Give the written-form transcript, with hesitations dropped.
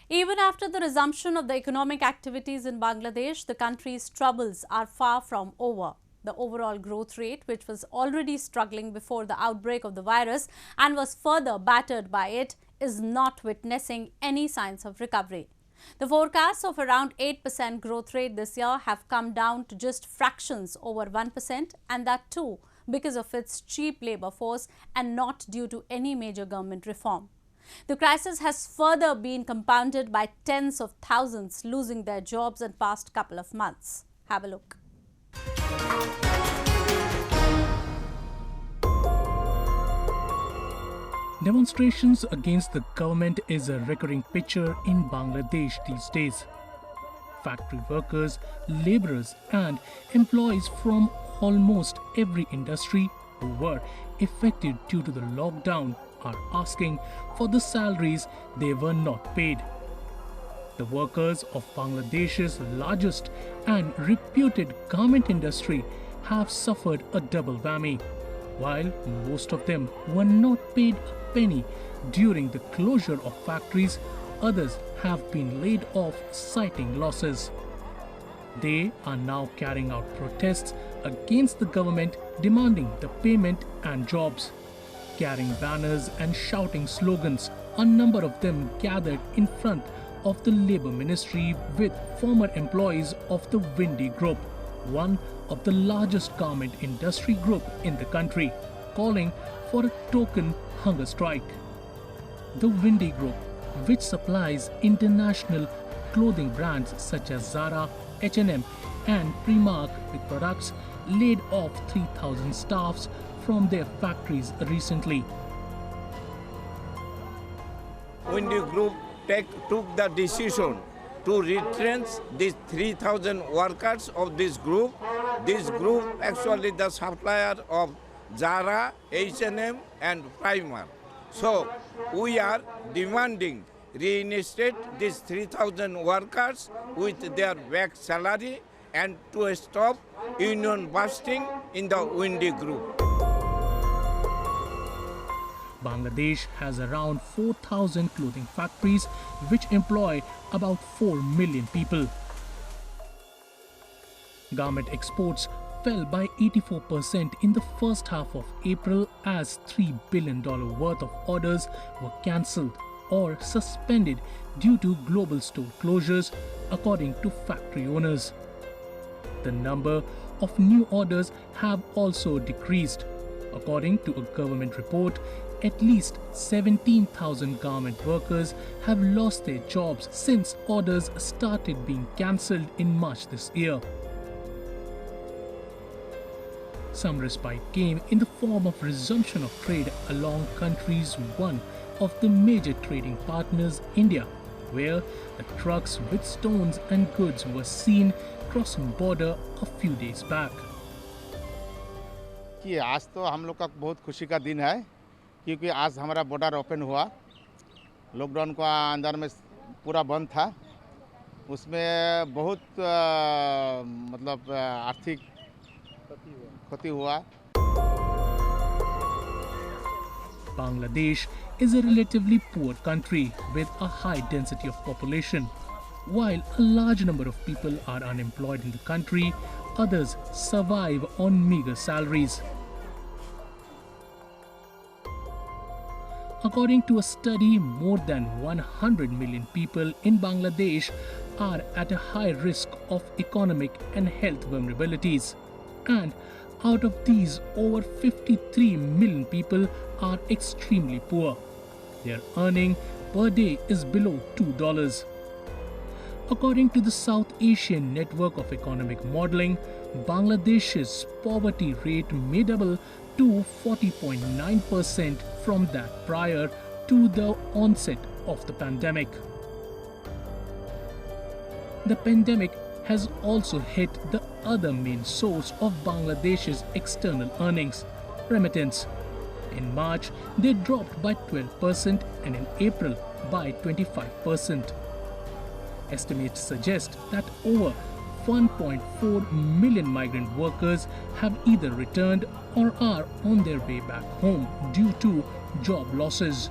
Even after the resumption of the economic activities in Bangladesh, the country's troubles are far from over. The overall growth rate, which was already struggling before the outbreak of the virus and was further battered by it, is not witnessing any signs of recovery. The forecasts of around 8% growth rate this year have come down to just fractions over 1%, and that too because of its cheap labour force and not due to any major government reform. The crisis has further been compounded by tens of thousands losing their jobs in the past couple of months. Have a look. Demonstrations against the government is a recurring picture in Bangladesh these days. Factory workers, labourers and employees from almost every industry who were affected due to the lockdown are asking for the salaries they were not paid. The workers of Bangladesh's largest and reputed garment industry have suffered a double whammy. While most of them were not paid a penny during the closure of factories, others have been laid off citing losses. They are now carrying out protests against the government, demanding the payment and jobs. Carrying banners and shouting slogans, a number of them gathered in front of the Labour Ministry with former employees of the Windy Group, one of the largest garment industry group in the country, calling for a token hunger strike. The Windy Group, which supplies international clothing brands such as Zara, H&M and Primark with products, laid off 3,000 staffs from their factories recently. Windy Group took the decision to retrench these 3,000 workers of this group. This group actually the supplier of Zara, H&M and Primark. So we are demanding reinstate these 3,000 workers with their back salary and to stop union busting in the Windy Group. Bangladesh has around 4,000 clothing factories which employ about 4 million people. Garment exports fell by 84% in the first half of April as $3 billion worth of orders were cancelled or suspended due to global store closures, according to factory owners. The number of new orders have also decreased. According to a government report, at least 17,000 garment workers have lost their jobs since orders started being cancelled in March this year. Some respite came in the form of resumption of trade along countries one of the major trading partners, India, where the trucks with stones and goods were seen crossing border a few days back. कि आज तो हम लोग का बहुत खुशी का दिन है क्योंकि आज हमारा बॉर्डर ओपन हुआ। लॉकडाउन का अंदर में पूरा बंद था, उसमें बहुत मतलब आर्थिक क्षति हुआ। Bangladesh is a relatively poor country with a high density of population. While a large number of people are unemployed in the country, others survive on meager salaries. According to a study, more than 100 million people in Bangladesh are at a high risk of economic and health vulnerabilities. And out of these, over 53 million people are extremely poor. Their earning per day is below $2. According to the South Asian Network of Economic Modeling, Bangladesh's poverty rate may double to 40.9% from that prior to the onset of the pandemic. The pandemic has also hit the other main source of Bangladesh's external earnings, remittance. In March, they dropped by 12% and in April by 25%. Estimates suggest that over 1.4 million migrant workers have either returned or are on their way back home due to job losses.